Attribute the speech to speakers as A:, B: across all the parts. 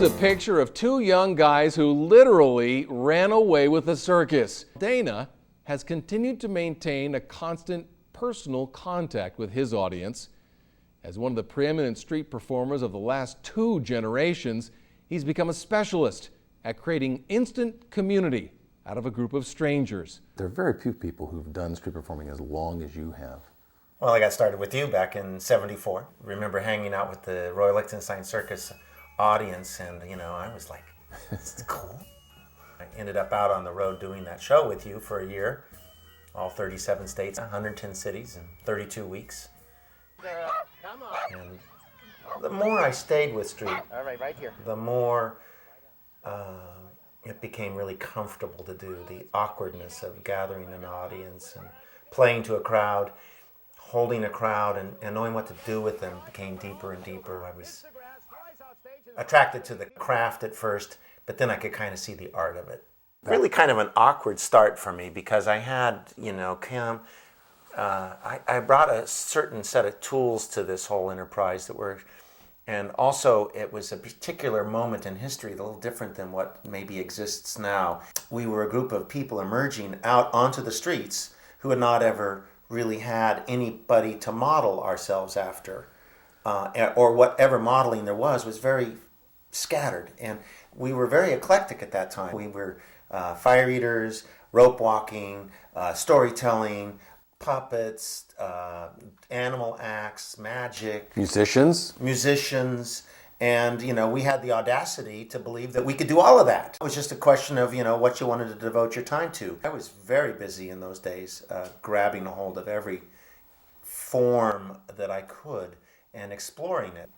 A: Here's a picture of two young guys who literally ran away with the circus. Dana has continued to maintain a constant personal contact with his audience. As one of the preeminent street performers of the last two generations, he's become a specialist at creating instant community out of a group of strangers.
B: There are very few people who've done street performing as long as you have.
C: Well, I got started with you back in '74. Remember hanging out with the Roy Lichtenstein Circus audience, and I was like, this is cool. I ended up out on the road doing that show with you for a year, all 37 states, 110 cities in 32 weeks.
D: Come on.
C: And the more I stayed with street,
D: All right, right here.
C: the more it became really comfortable to do. The awkwardness of gathering an audience and playing to a crowd, holding a crowd, and knowing what to do with them became deeper and deeper. I was attracted to the craft at first, but then I could kind of see the art of it. Really kind of an awkward start for me because I had, Cam, I brought a certain set of tools to this whole enterprise and also it was a particular moment in history, a little different than what maybe exists now. We were a group of people emerging out onto the streets who had not ever really had anybody to model ourselves after. Or whatever modeling there was very scattered. And we were very eclectic at that time. We were fire eaters, rope walking, storytelling, puppets, animal acts, magic.
B: Musicians,
C: and we had the audacity to believe that we could do all of that. It was just a question of what you wanted to devote your time to. I was very busy in those days, grabbing a hold of every form that I could and exploring it.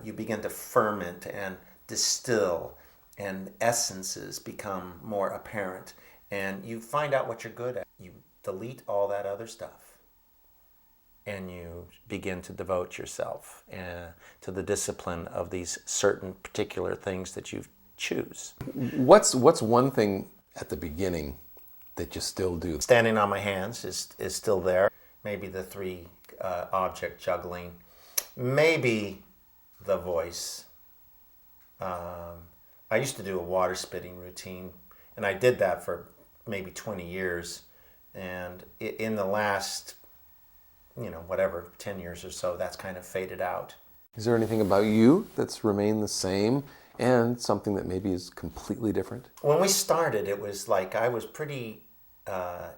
C: You begin to ferment and distill, and essences become more apparent, and you find out what you're good at. You delete all that other stuff, and you begin to devote yourself to the discipline of these certain particular things that you choose.
B: What's one thing at the beginning that you still do?
C: Standing on my hands is still there. Maybe the three object juggling. Maybe the voice. I used to do a water spitting routine, and I did that for maybe 20 years. And in the last, 10 years or so, that's kind of faded out.
B: Is there anything about you that's remained the same and something that maybe is completely different?
C: When we started, it was like I was pretty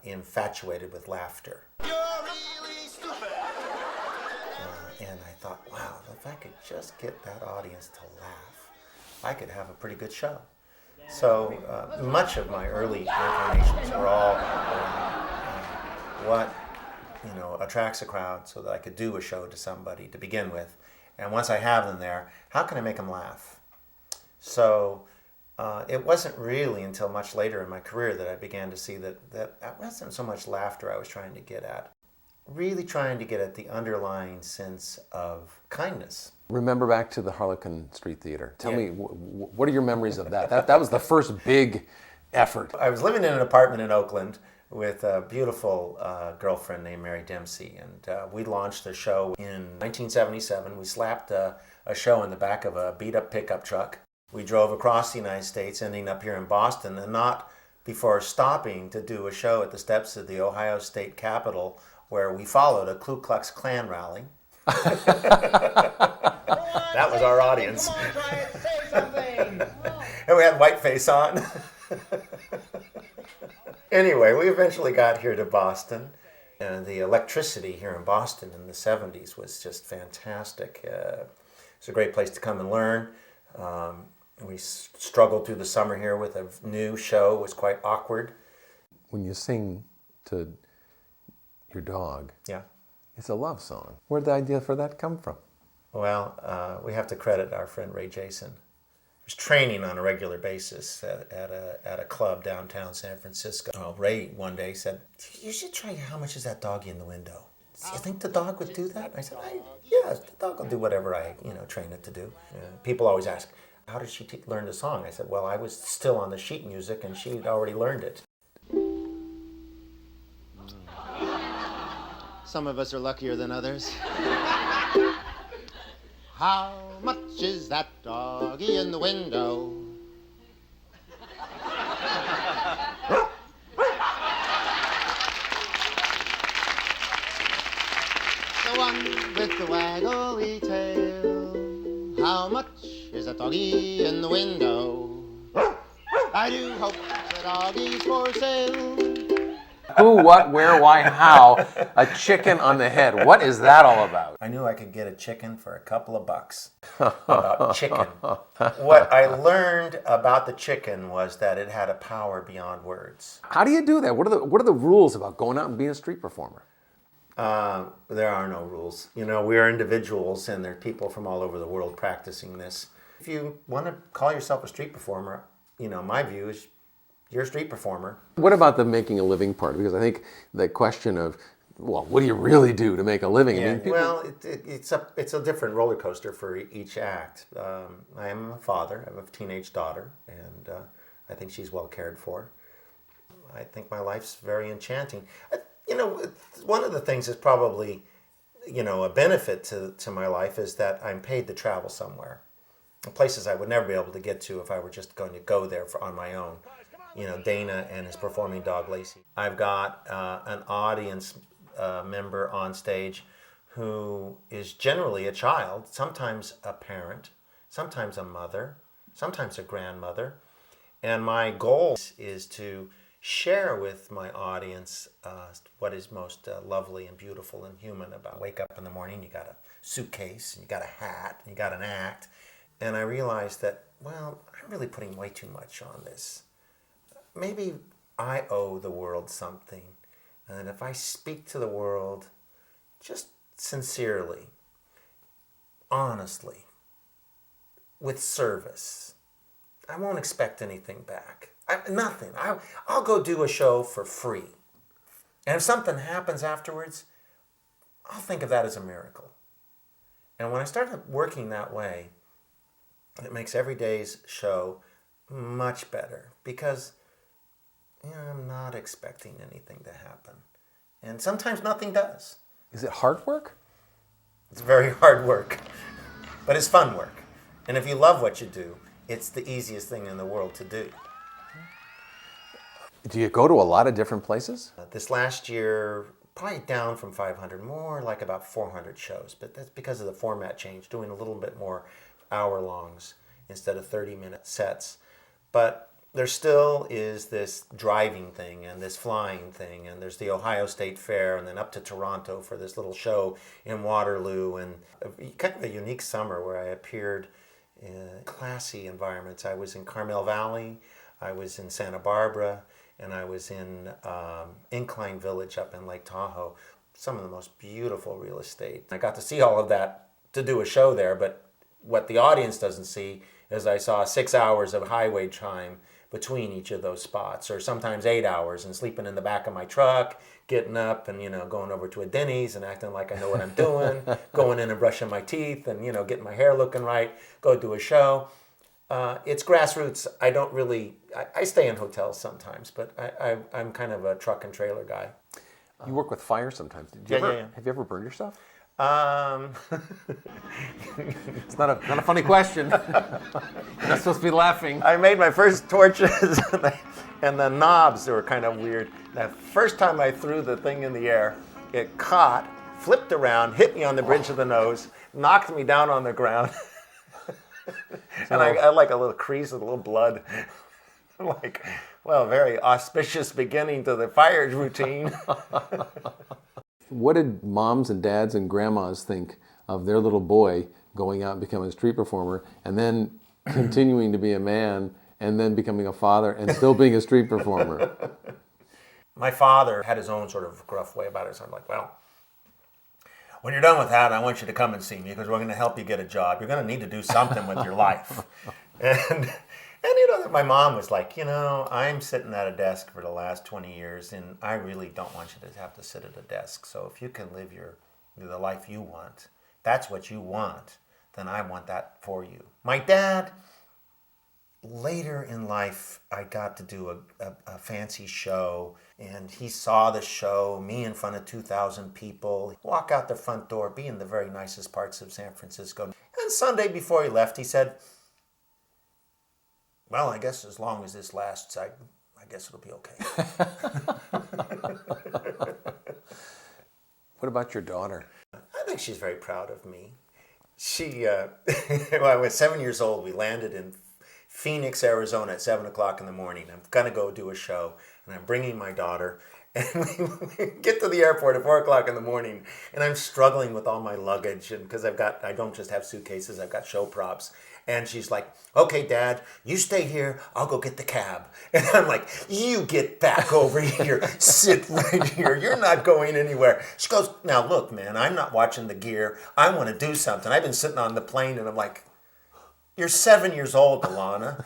C: infatuated with laughter. You're really stupid. And I thought, wow, if I could just get that audience to laugh, I could have a pretty good show. So much of my early incarnations were all what attracts a crowd so that I could do a show to somebody to begin with. And once I have them there, how can I make them laugh? So it wasn't really until much later in my career that I began to see that it wasn't so much laughter I was trying to get at. Really trying to get at the underlying sense of kindness.
B: Remember back to the Harlequin Street Theater. Tell me, what are your memories of that? That was the first big effort.
C: I was living in an apartment in Oakland with a beautiful girlfriend named Mary Dempsey, and we launched a show in 1977. We slapped a show in the back of a beat-up pickup truck. We drove across the United States, ending up here in Boston, and not before stopping to do a show at the steps of the Ohio State Capitol, where we followed a Ku Klux Klan rally. That was our audience. And we had whiteface on. Anyway, we eventually got here to Boston, and the electricity here in Boston in the 70s was just fantastic. It's a great place to come and learn. We struggled through the summer here with a new show. It was quite awkward.
B: When you sing to your dog,
C: Yeah.
B: it's a love song. Where'd the idea for that come from?
C: Well, we have to credit our friend Ray Jason. He was training on a regular basis at a club downtown San Francisco. Ray one day said, "You should try How Much Is That Doggy in the Window? Do you think the dog would do that?" I said, "Yeah, the dog will do whatever I train it to do." People always ask, "How did she learn the song?" I said, "Well, I was still on the sheet music and she'd already learned it."
D: Some of us are luckier than others.
E: How much is that doggy in the window? The one with the waggly tail. How much is that doggy in the window? I do hope the doggy's for sale.
B: Who, what, where, why, how? A chicken on the head. What is that all about?
C: I knew I could get a chicken for a couple of bucks. About chicken. What I learned about the chicken was that it had a power beyond words.
B: How do you do that? What are the rules about going out and being a street performer?
C: There are no rules. You know, we are individuals, and there are people from all over the world practicing this. If you want to call yourself a street performer, you know, my view is you're a street performer.
B: What about the making a living part? Because I think the question of, well, what do you really do to make a living?
C: Yeah,
B: I mean, people...
C: well, it's a different roller coaster for each act. I am a father. I have a teenage daughter, and I think she's well cared for. I think my life's very enchanting. You know, one of the things is probably, you know, a benefit to my life is that I'm paid to travel somewhere. Places I would never be able to get to if I were just going to go there on my own. You know, Dana and his performing dog Lacey. I've got an audience member on stage who is generally a child, sometimes a parent, sometimes a mother, sometimes a grandmother. And my goal is to share with my audience what is most lovely and beautiful and human about. Wake up in the morning, you got a suitcase, and you got a hat, and you got an act. And I realized that, well, I'm really putting way too much on this. Maybe I owe the world something. And if I speak to the world just sincerely, honestly, with service, I won't expect anything back. Nothing. I'll go do a show for free. And if something happens afterwards, I'll think of that as a miracle. And when I started working that way, it makes every day's show much better because I'm not expecting anything to happen. And sometimes nothing does.
B: Is it hard work?
C: It's very hard work, but it's fun work. And if you love what you do, it's the easiest thing in the world to do.
B: Do you go to a lot of different places?
C: This last year, probably down from 500, more like about 400 shows. But that's because of the format change, doing a little bit more hour-longs instead of 30-minute sets. But there still is this driving thing and this flying thing, and there's the Ohio State Fair, and then up to Toronto for this little show in Waterloo, and kind of a unique summer where I appeared in classy environments. I was in Carmel Valley, I was in Santa Barbara, and I was in Incline Village up in Lake Tahoe. Some of the most beautiful real estate. I got to see all of that to do a show there, but what the audience doesn't see is I saw 6 hours of highway time between each of those spots, or sometimes 8 hours, and sleeping in the back of my truck, getting up and, going over to a Denny's and acting like I know what I'm doing, going in and brushing my teeth and, getting my hair looking right, go do a show. It's grassroots. I don't really, I stay in hotels sometimes, but I'm kind of a truck and trailer guy.
B: You work with fire sometimes.
C: Yeah.
B: Have you ever burned yourself?
A: It's not a funny question. You're not supposed to be laughing.
C: I made my first torches, and the knobs were kind of weird. The first time I threw the thing in the air, it caught, flipped around, hit me on the bridge of the nose, knocked me down on the ground, and I had like a little crease with a little blood. Very auspicious beginning to the fire routine.
B: What did moms and dads and grandmas think of their little boy going out and becoming a street performer and then continuing to be a man and then becoming a father and still being a street performer?
C: My father had his own sort of gruff way about it, so I'm like, well, when you're done with that, I want you to come and see me because we're going to help you get a job. You're going to need to do something with your life. And my mom was like, I'm sitting at a desk for the last 20 years, and I really don't want you to have to sit at a desk. So if you can live the life you want, that's what you want, then I want that for you. My dad, later in life, I got to do a fancy show, and he saw the show, me in front of 2,000 people, walk out the front door, be in the very nicest parts of San Francisco. And then Sunday before he left, he said, well, I guess as long as this lasts, I guess it'll be okay.
B: What about your daughter?
C: I think she's very proud of me. She, when I was 7 years old, we landed in Phoenix, Arizona at 7 o'clock in the morning. I'm going to go do a show, and I'm bringing my daughter. And we get to the airport at 4 o'clock in the morning, and I'm struggling with all my luggage, and because I don't just have suitcases, I've got show props. And she's like, okay, Dad, you stay here, I'll go get the cab. And I'm like, you get back over here, sit right here, you're not going anywhere. She goes, now look, man, I'm not watching the gear, I want to do something. I've been sitting on the plane, and I'm like, you're 7 years old, Alana.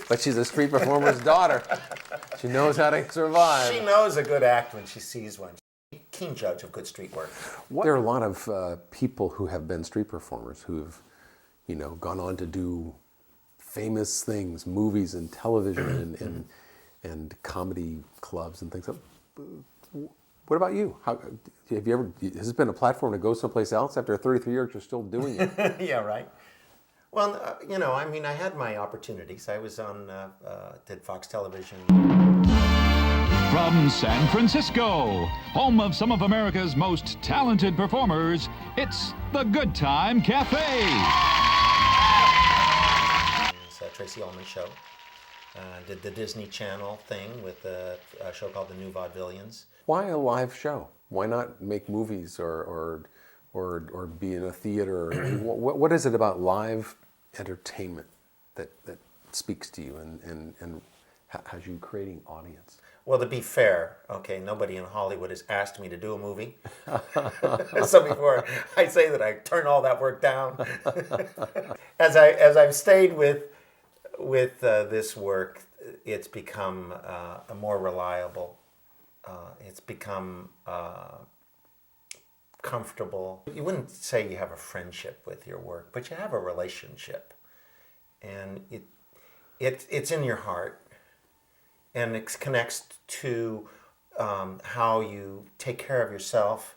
B: But she's a street performer's daughter. She knows how to survive.
C: She knows a good act when she sees one. Keen judge of good street work.
B: There are a lot of people who have been street performers who've, gone on to do famous things, movies and television and comedy clubs and things. What about you? Has this been a platform to go someplace else after 33 years? You're still doing it.
C: Yeah, right. Well, I had my opportunities. I was on, did Fox Television.
F: From San Francisco, home of some of America's most talented performers, it's the Good Time Cafe.
C: It's a Tracy Ullman show. Did the Disney Channel thing with a show called The New Vaudevillians.
B: Why a live show? Why not make movies or be in a theater? What is it about live entertainment that speaks to you and has you creating audience?
C: Well, to be fair, okay, nobody in Hollywood has asked me to do a movie. So before I say that, I turn all that work down. As I've stayed with this work, it's become a more reliable. It's become comfortable. You wouldn't say you have a friendship with your work, but you have a relationship, and it's in your heart. And it connects to how you take care of yourself,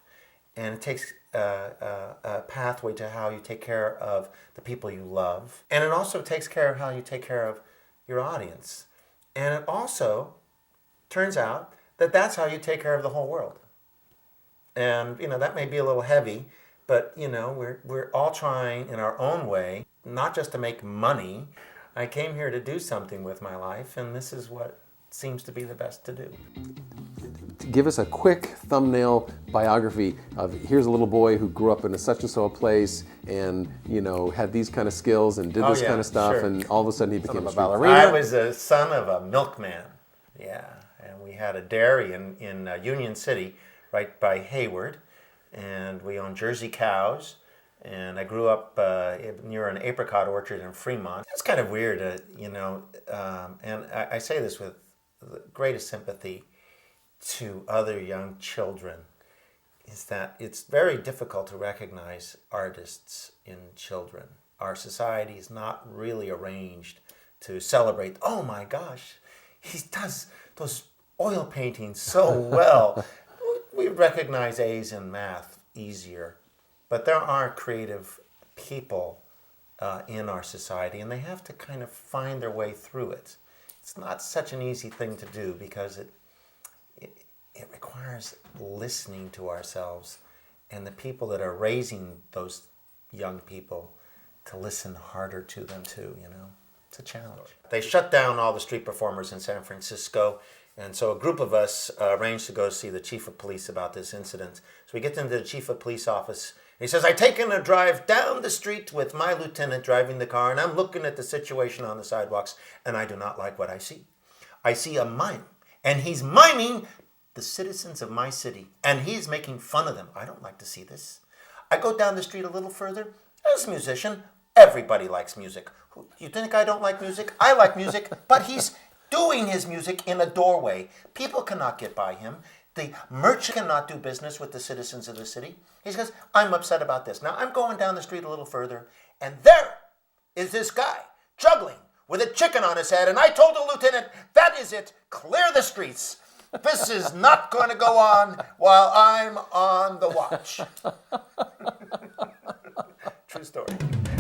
C: and it takes a pathway to how you take care of the people you love. And it also takes care of how you take care of your audience. And it also turns out that that's how you take care of the whole world. And, that may be a little heavy, but, we're all trying in our own way, not just to make money. I came here to do something with my life, and this is what seems to be the best to do.
B: Give us a quick thumbnail biography of here's a little boy who grew up in a such and so place and had these kind of skills and did this kind of stuff,
C: sure.
B: And all of a sudden he became a ballerina.
C: I was a son of a milkman, and we had a dairy in Union City, right by Hayward, and we owned Jersey cows. And I grew up near an apricot orchard in Fremont. It's kind of weird, and I say this with the greatest sympathy to other young children, is that it's very difficult to recognize artists in children. Our society is not really arranged to celebrate, oh my gosh, he does those oil paintings so well. We recognize A's in math easier. But there are creative people in our society, and they have to kind of find their way through it. It's not such an easy thing to do because it requires listening to ourselves and the people that are raising those young people to listen harder to them too, It's a challenge. They shut down all the street performers in San Francisco, and so a group of us arranged to go see the chief of police about this incident. So we get into the chief of police office. He says, I've taken a drive down the street with my lieutenant driving the car, and I'm looking at the situation on the sidewalks, and I do not like what I see. I see a mime, and he's miming the citizens of my city, and he's making fun of them. I don't like to see this. I go down the street a little further. As a musician, everybody likes music. You think I don't like music? I like music, but he's doing his music in a doorway. People cannot get by him. The merchant cannot do business with the citizens of the city. He says, I'm upset about this. Now, I'm going down the street a little further, and there is this guy juggling with a chicken on his head, and I told the lieutenant, that is it, clear the streets. This is not going to go on while I'm on the watch. True story.